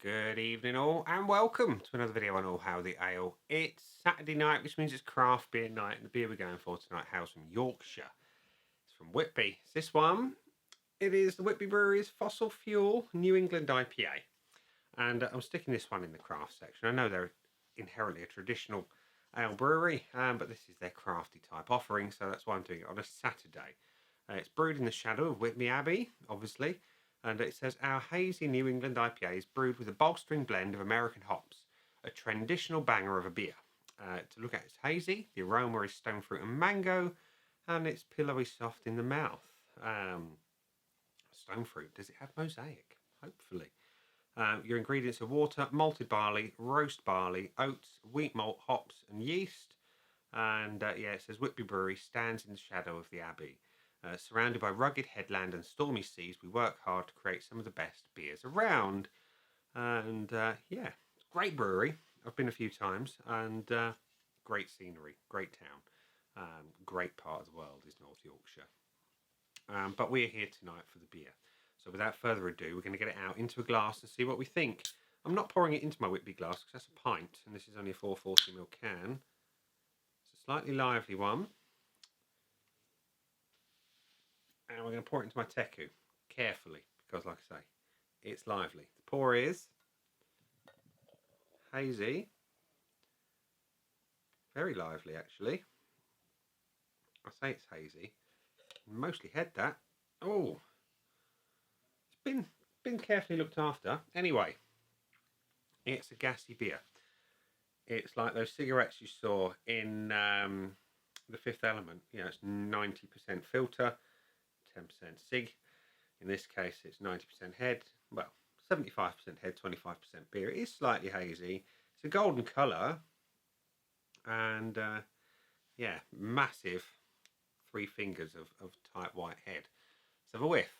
Good evening all and welcome to another video on All How the Ale. It's Saturday night, which means it's craft beer night, and the beer we're going for tonight hails from Yorkshire. It's from Whitby. It's this one. It is the Whitby Brewery's Fossil Fuel New England IPA. And I'm sticking this one in the craft section. I know they're inherently a traditional ale brewery, but this is their crafty type offering, so that's why I'm doing it on a Saturday. It's brewed in the shadow of Whitby Abbey, obviously. And it says, our hazy New England IPA is brewed with a bolstering blend of American hops, a traditional banger of a beer. To look at, it's hazy, the aroma is stone fruit and mango, and it's pillowy soft in the mouth. Stone fruit, does it have mosaic? Hopefully. Your ingredients are water, malted barley, roast barley, oats, wheat malt, hops, and yeast. And it says Whitby Brewery stands in the shadow of the Abbey. Surrounded by rugged headland and stormy seas, we work hard to create some of the best beers around. And great brewery. I've been a few times, and great scenery, great town. Great part of the world is North Yorkshire. But we're here tonight for the beer. So without further ado, we're going to get it out into a glass and see what we think. I'm not pouring it into my Whitby glass because that's a pint, and this is only a 440ml can. It's a slightly lively one. And we're going to pour it into my teku carefully because, like I say, it's lively. The pour is hazy, very lively actually. I say it's hazy, mostly head that. Oh, it's been carefully looked after. Anyway, it's a gassy beer. It's like those cigarettes you saw in The Fifth Element. You know, it's 90% filter, 10% cig. In this case, it's 90% head. Well, 75% head, 25% beer. It is slightly hazy. It's a golden colour. And, massive 3 fingers of tight white head. Let's have a whiff.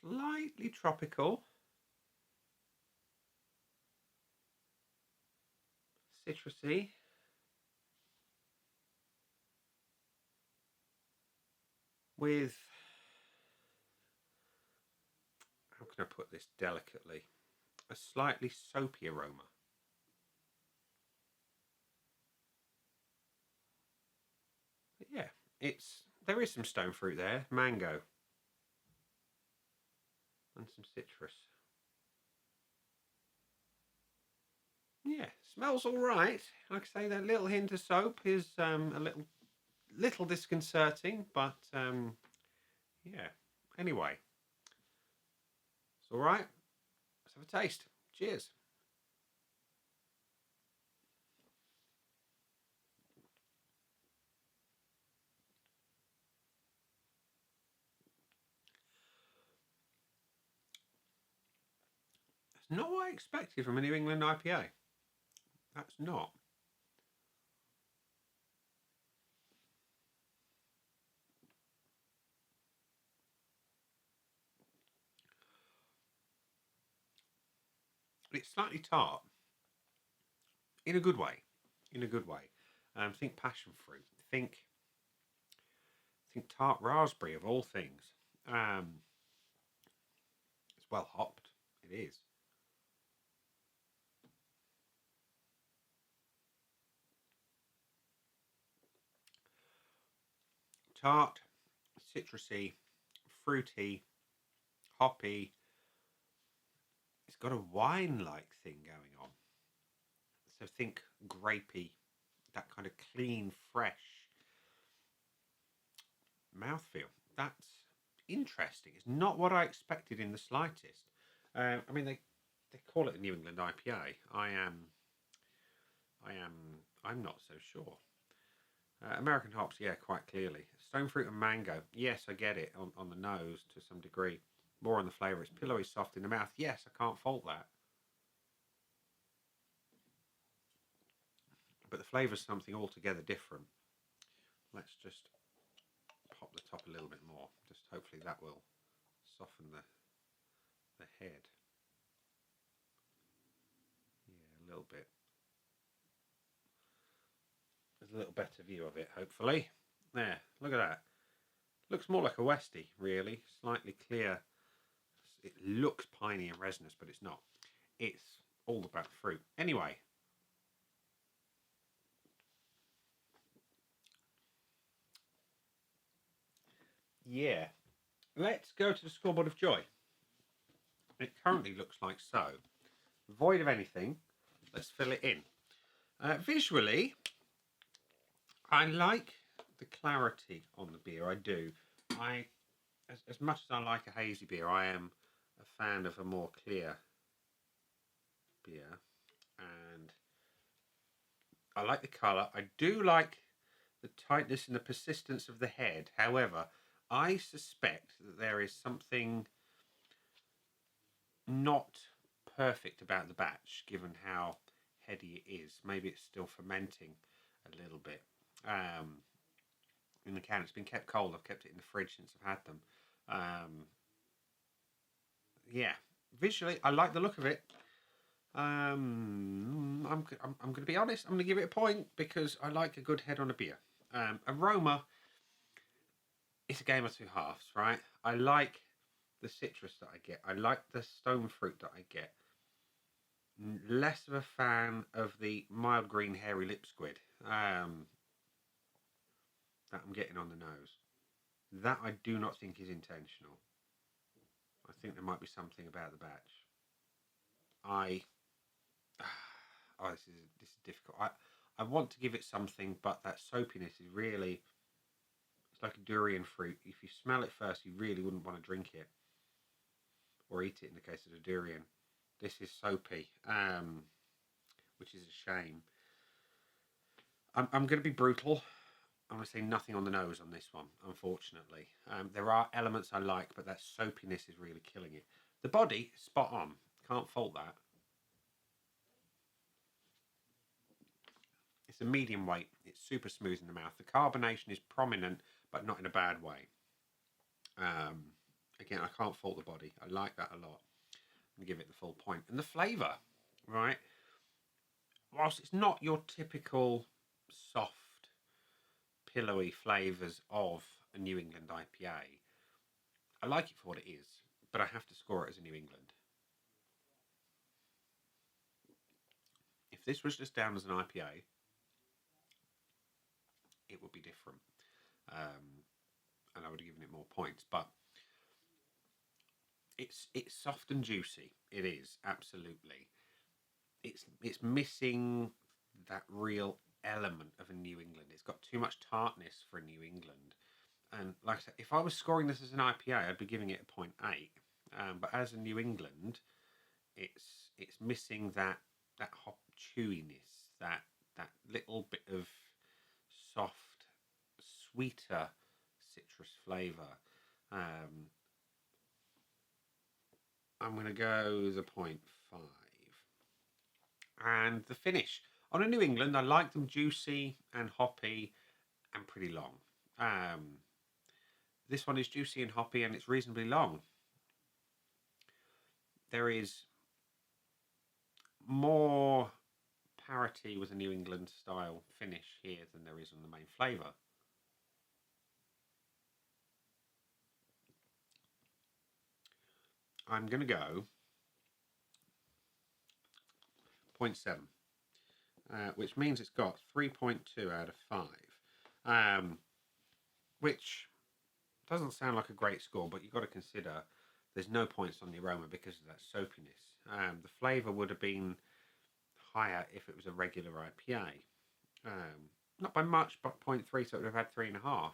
Slightly tropical. Citrusy. With, how can I put this delicately, a slightly soapy aroma. But yeah, there is some stone fruit there, mango, and some citrus. Yeah, smells all right. Like I say, that little hint of soap is a little disconcerting, but anyway, it's all right. Let's have a taste. Cheers. That's not what I expected from a New England IPA. That's not. It's slightly tart. In a good way. In a good way. Think passion fruit. Think tart raspberry of all things. It's well hopped. It is. Tart, citrusy, fruity, hoppy. It's got a wine-like thing going on. So think grapey, that kind of clean, fresh mouthfeel. That's interesting. It's not what I expected in the slightest. I mean, they call it a New England IPA. I'm not so sure. American hops, yeah, quite clearly. Stone fruit and mango, yes, I get it on the nose to some degree. More on the flavour. It's pillowy soft in the mouth. Yes, I can't fault that. But the flavour's something altogether different. Let's just pop the top a little bit more. Just hopefully that will soften the head. Yeah, a little bit. There's a little better view of it, hopefully. There, look at that. Looks more like a Westie, really. Slightly clear. It looks piney and resinous, but it's not. It's all about the fruit. Anyway. Yeah. Let's go to the scoreboard of joy. It currently looks like so. Void of anything. Let's fill it in. Visually, I like the clarity on the beer. I do. As much as I like a hazy beer, I am a fan of a more clear beer. And I like the colour. I do like the tightness and the persistence of the head. However, I suspect that there is something not perfect about the batch, given how heady it is. Maybe it's still fermenting a little bit. In the can, it's been kept cold. I've kept it in the fridge since I've had them. Yeah, visually, I like the look of it. I'm going to be honest. I'm going to give it a point because I like a good head on a beer. Aroma, it's a game of two halves, right? I like the citrus that I get. I like the stone fruit that I get. Less of a fan of the mild green hairy lip squid that I'm getting on the nose. That I do not think is intentional. I think there might be something about the batch. This is difficult. I want to give it something, but that soapiness is really, it's like a durian fruit. If you smell it first, you really wouldn't want to drink it or eat it in the case of the durian. This is soapy, which is a shame. I'm going to be brutal. I'm going to say nothing on the nose on this one, unfortunately. There are elements I like, but that soapiness is really killing it. The body, spot on. Can't fault that. It's a medium weight. It's super smooth in the mouth. The carbonation is prominent, but not in a bad way. Again, I can't fault the body. I like that a lot. And give it the full point. And the flavour, right? Whilst it's not your typical soft, pillowy flavours of a New England IPA, I like it for what it is, but I have to score it as a New England. If this was just down as an IPA, it would be different. And I would have given it more points, but it's soft and juicy. It is, absolutely. It's missing that real element of a New England. It's got too much tartness for a New England. And like I said, if I was scoring this as an IPA, I'd be giving it a 0.8. But as a New England, it's missing that hop chewiness, that little bit of soft, sweeter citrus flavour. I'm going to go the 0.5. And the finish. On a New England, I like them juicy and hoppy and pretty long. This one is juicy and hoppy and it's reasonably long. There is more parity with a New England style finish here than there is on the main flavour. I'm going to go 0.7, which means it's got 3.2 out of 5, which doesn't sound like a great score, but you've got to consider there's no points on the aroma because of that soapiness. The flavour would have been higher if it was a regular IPA. Not by much, but 0.3, so it would have had 3.5.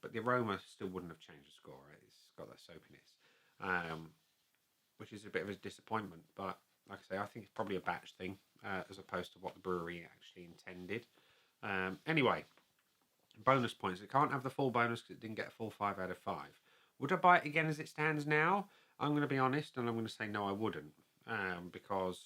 But the aroma still wouldn't have changed the score. Right? It's got that soapiness, which is a bit of a disappointment. But like I say, I think it's probably a batch thing as opposed to what the brewery actually intended. Anyway, bonus points. It can't have the full bonus because it didn't get a full 5 out of 5. Would I buy it again as it stands now? I'm going to be honest, and I'm going to say no, I wouldn't, because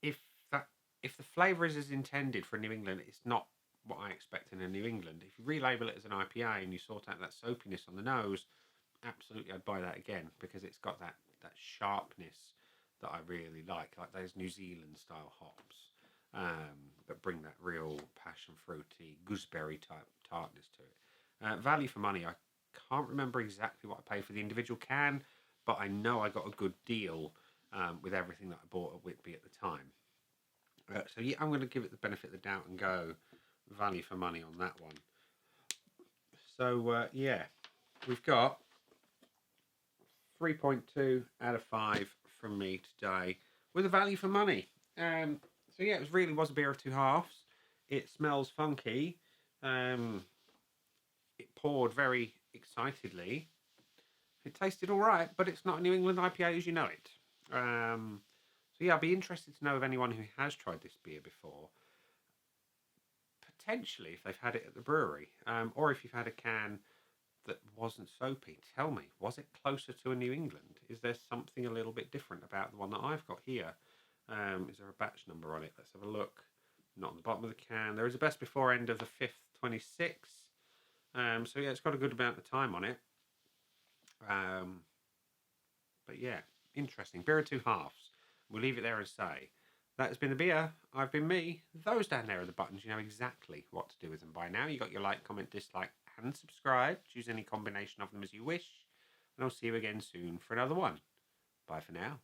if the flavour is as intended for New England, it's not what I expect in a New England. If you relabel it as an IPA and you sort out that soapiness on the nose, absolutely I'd buy that again because it's got that sharpness that I really like those New Zealand style hops that bring that real passion fruity gooseberry type tartness to it. Value for money, I can't remember exactly what I paid for the individual can, but I know I got a good deal with everything that I bought at Whitby at the time. So yeah, I'm going to give it the benefit of the doubt and go value for money on that one. So yeah, we've got 3.2 out of 5 from me today with a value for money. So yeah, it really was a beer of two halves. It smells funky. It poured very excitedly. It tasted all right, but it's not a New England IPA as you know it. So yeah, I'd be interested to know of anyone who has tried this beer before. Potentially, if they've had it at the brewery, or if you've had a can that wasn't soapy, tell me, was it closer to a New England? Is there something a little bit different about the one that I've got here? Is there a batch number on it? Let's have a look. Not on the bottom of the can. There is a best before end of the 5th, 26. So yeah, it's got a good amount of time on it. But yeah, interesting. Beer of two halves. We'll leave it there and say, that has been the beer. I've been me. Those down there are the buttons. You know exactly what to do with them by now. You got your like, comment, dislike, and subscribe. Choose any combination of them as you wish. And I'll see you again soon for another one. Bye for now.